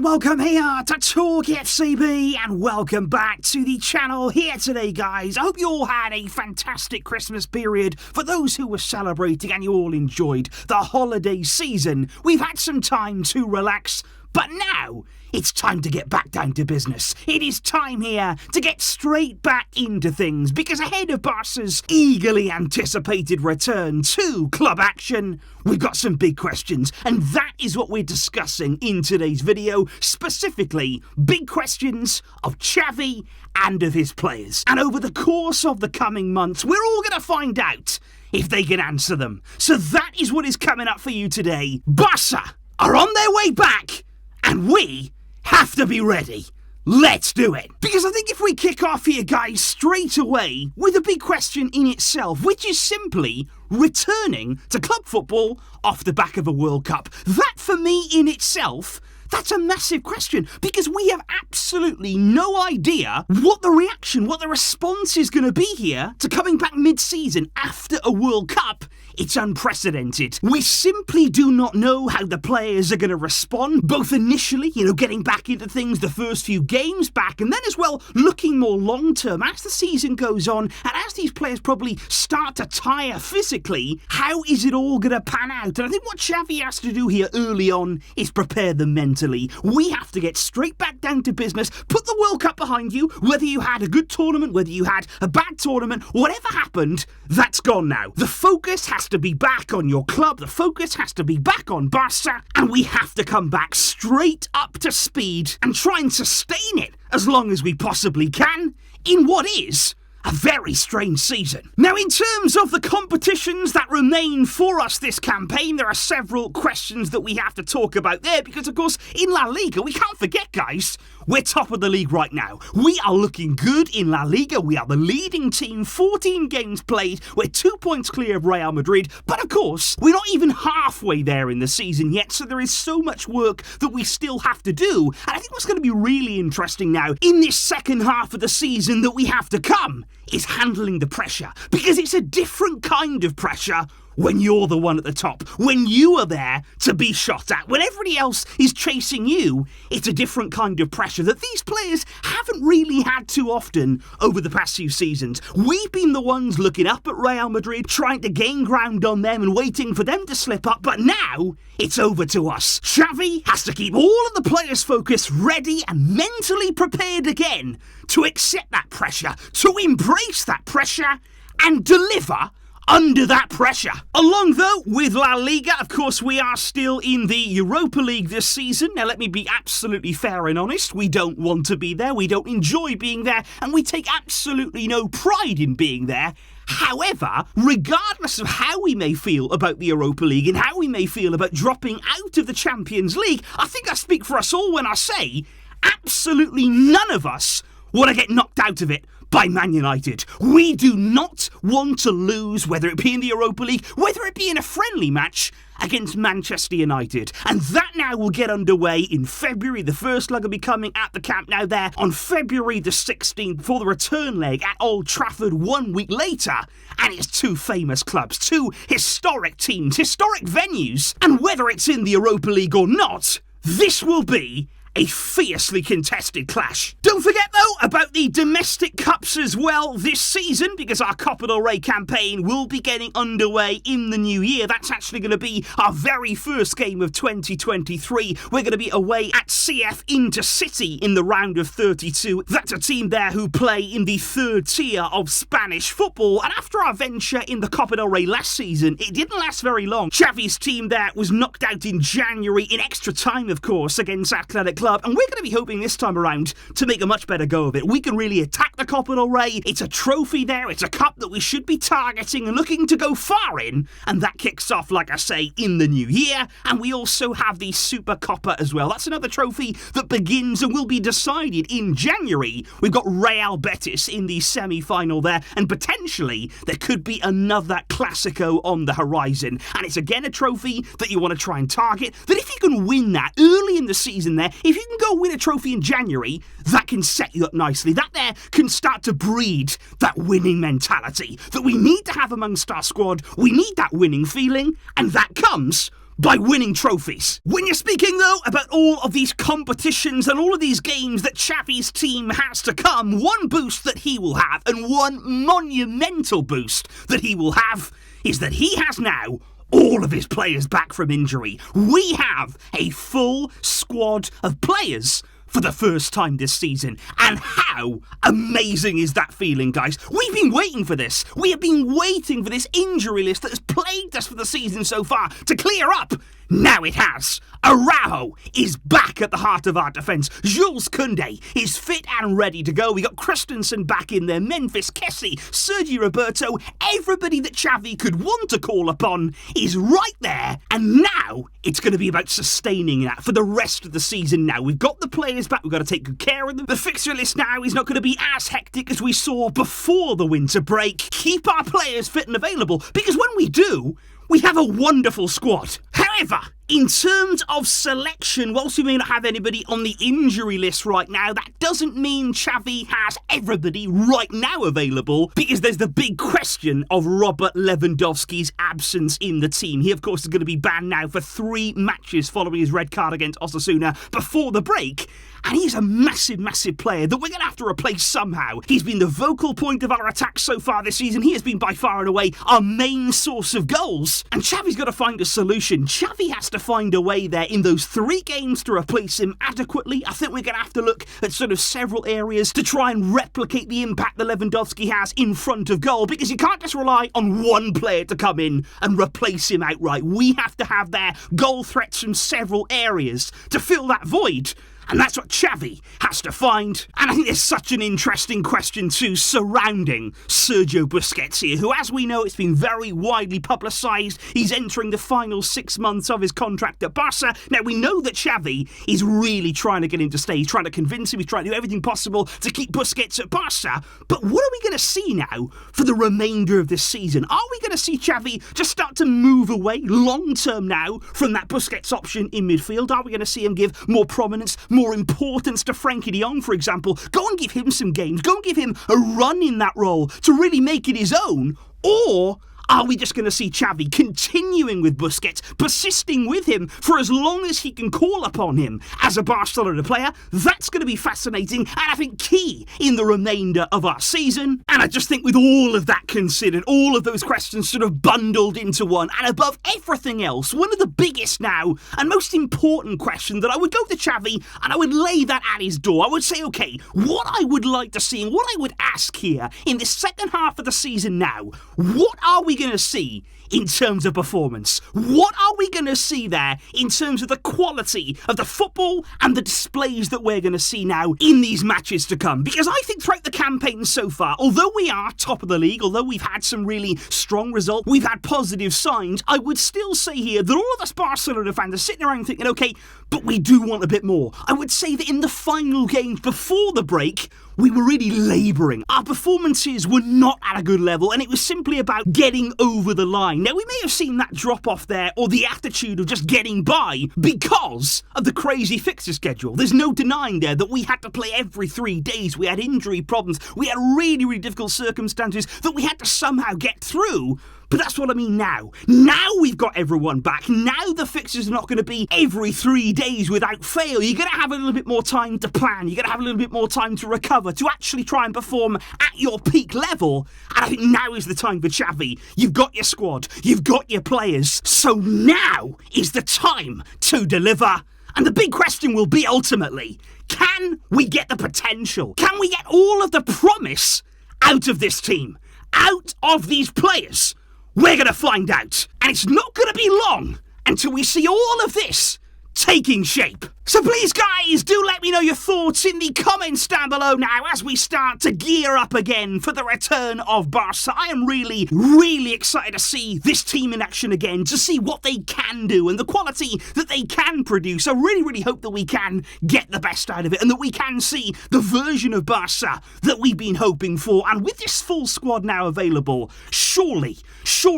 welcome here to TalkFCB and welcome back to the channel here today, guys. I hope you all had a fantastic Christmas period. For those who were celebrating and you all enjoyed the holiday season, we've had some time to relax, but now it's time to get back down to business. It is time here to get straight back into things, because ahead of Barca's eagerly anticipated return to club action, we've got some big questions, and that is what we're discussing in today's video, specifically big questions of Xavi and of his players. And over the course of the coming months, we're all going to find out if they can answer them. So that is what is coming up for you today. Barca are on their way back, and we have to be ready. Let's do it. Because I think if we kick off here, guys, straight away with a big question in itself, which is simply returning to club football off the back of a World Cup. That, for me, in itself, that's a massive question, because we have absolutely no idea what the reaction, what the response is going to be here to coming back mid-season after a World Cup. It's unprecedented. We simply do not know how the players are going to respond, both initially, getting back into things, the first few games back, and then as well, looking more long-term as the season goes on, and as these players probably start to tire physically, how is it all going to pan out? And I think what Xavi has to do here early on is prepare them mentally. We have to get straight back down to business, put the World Cup behind you, whether you had a good tournament, whether you had a bad tournament, whatever happened, that's gone now. The focus has to be back on your club, the focus has to be back on Barca, and we have to come back straight up to speed and try and sustain it as long as we possibly can in what is a very strange season. Now, in terms of the competitions that remain for us this campaign, there are several questions that we have to talk about there, because, of course, in La Liga, we can't forget, guys, we're top of the league right now. We are looking good in La Liga. We are the leading team, 14 games played. We're 2 points clear of Real Madrid. But, of course, we're not even halfway there in the season yet, so there is so much work that we still have to do. And I think what's going to be really interesting now in this second half of the season that we have to come is handling the pressure, because it's a different kind of pressure when you're the one at the top, when you are there to be shot at. When everybody else is chasing you, it's a different kind of pressure that these players haven't really had too often over the past few seasons. We've been the ones looking up at Real Madrid, trying to gain ground on them and waiting for them to slip up, but now it's over to us. Xavi has to keep all of the players' focus ready and mentally prepared again to accept that pressure, to embrace that pressure and deliver under that pressure. Along, though, with La Liga, of course, we are still in the Europa League this season. Now, let me be absolutely fair and honest. We don't want to be there. We don't enjoy being there. And we take absolutely no pride in being there. However, regardless of how we may feel about the Europa League and how we may feel about dropping out of the Champions League, I think I speak for us all when I say absolutely none of us want to get knocked out of it by Man United. We do not want to lose, whether it be in the Europa League, whether it be in a friendly match against Manchester United. And that now will get underway in February. The first leg will be coming at the Camp Nou there on February the 16th for the return leg at Old Trafford 1 week later. And it's two famous clubs, two historic teams, historic venues. And whether it's in the Europa League or not, this will be a fiercely contested clash. Don't forget, though, about the domestic cups as well this season, because our Copa del Rey campaign will be getting underway in the new year. That's actually going to be our very first game of 2023. We're going to be away at CF Intercity in the round of 32. That's a team there who play in the third tier of Spanish football. And after our venture in the Copa del Rey last season, it didn't last very long. Xavi's team there was knocked out in January in extra time, of course, against Athletic Club, and we're going to be hoping this time around to make a much better go of it. We can really attack the Copa del Rey. It's a trophy there, it's a cup that we should be targeting and looking to go far in, and that kicks off, like I say, in the new year. And we also have the Super Copa as well. That's another trophy that begins and will be decided in January. We've got Real Betis in the semi-final there, and potentially there could be another Clásico on the horizon. And it's again a trophy that you want to try and target, that if you can win that early in the season there, if you can go win a trophy in January, that can set you up nicely. That there can start to breed that winning mentality that we need to have amongst our squad. We need that winning feeling, and that comes by winning trophies. When you're speaking, though, about all of these competitions and all of these games that Xavi's team has to come, one boost that he will have, and one monumental boost that he will have, is that he has now all of his players back from injury. We have a full squad of players for the first time this season. And how amazing is that feeling, guys? We've been waiting for this. We have been waiting for this injury list that has plagued us for the season so far to clear up. Now it has. Araujo is back at the heart of our defence. Jules Koundé is fit and ready to go. We got Christensen back in there, Memphis, Kessie, Sergi Roberto. Everybody that Xavi could want to call upon is right there. And now it's going to be about sustaining that for the rest of the season now. We've got the players back. We've got to take good care of them. The fixture list now is not going to be as hectic as we saw before the winter break. Keep our players fit and available, because when we do, we have a wonderful squad. However, in terms of selection, whilst we may not have anybody on the injury list right now, that doesn't mean Xavi has everybody right now available, because there's the big question of Robert Lewandowski's absence in the team. He, of course, is going to be banned now for 3 matches following his red card against Osasuna before the break. And he's a massive, massive player that we're going to have to replace somehow. He's been the vocal point of our attack so far this season. He has been by far and away our main source of goals. And Xavi's got to find a solution. Xavi has to find a way there in those 3 games to replace him adequately. I think we're going to have to look at sort of several areas to try and replicate the impact that Lewandowski has in front of goal, because you can't just rely on one player to come in and replace him outright. We have to have their goal threats from several areas to fill that void. And that's what Xavi has to find. And I think there's such an interesting question too surrounding Sergio Busquets here, who, as we know, it's been very widely publicised. He's entering the final 6 months of his contract at Barça. Now, we know that Xavi is really trying to get him to stay. He's trying to convince him. He's trying to do everything possible to keep Busquets at Barça. But what are we going to see now for the remainder of this season? Are we going to see Xavi just start to move away long-term now from that Busquets option in midfield? Are we going to see him give more prominence, more importance to Frenkie de Jong, for example? Go and give him some games. Go and give him a run in that role to really make it his own. Or are we just going to see Xavi continuing with Busquets, persisting with him for as long as he can call upon him as a Barcelona player? That's going to be fascinating, and I think key in the remainder of our season. And I just think with all of that considered, all of those questions sort of bundled into one, and above everything else, one of the biggest now and most important question that I would go to Xavi and I would lay that at his door. I would say, okay, what I would like to see and what I would ask here in the second half of the season now, what are we going to see in terms of performance? What are we going to see there in terms of the quality of the football and the displays that we're going to see now in these matches to come? Because I think throughout the campaign so far, although we are top of the league, although we've had some really strong results, we've had positive signs, I would still say here that all of us Barcelona fans are sitting around thinking, okay, but we do want a bit more. I would say that in the final games before the break, we were really labouring. Our performances were not at a good level, and it was simply about getting over the line. Now, we may have seen that drop off there, or the attitude of just getting by, because of the crazy fixture schedule. There's no denying there that we had to play every 3 days. We had injury problems. We had really, really difficult circumstances that we had to somehow get through. But that's what I mean now. Now we've got everyone back. Now the fixtures are not going to be every 3 days without fail. You're going to have a little bit more time to plan. You're going to have a little bit more time to recover, to actually try and perform at your peak level. And I think now is the time for Xavi. You've got your squad. You've got your players. So now is the time to deliver. And the big question will be ultimately, can we get the potential? Can we get all of the promise out of this team? Out of these players? We're going to find out. And it's not going to be long until we see all of this taking shape. So please, guys, do let me know your thoughts in the comments down below now as we start to gear up again for the return of Barca. I am really, really excited to see this team in action again, to see what they can do and the quality that they can produce. I really, really hope that we can get the best out of it and that we can see the version of Barca that we've been hoping for. And with this full squad now available, surely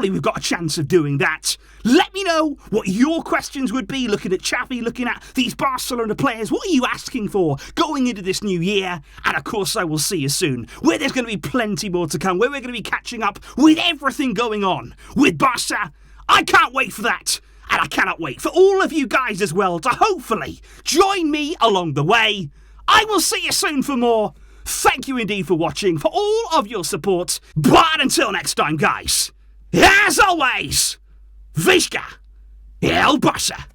we've got a chance of doing that. Let me know what your questions would be looking at Xavi, looking at these Barcelona players. What are you asking for going into this new year? And of course, I will see you soon, where there's going to be plenty more to come, where we're going to be catching up with everything going on with Barca. I can't wait for that. And I cannot wait for all of you guys as well to hopefully join me along the way. I will see you soon for more. Thank you indeed for watching, for all of your support. But until next time, guys, as always, Visca El Barça.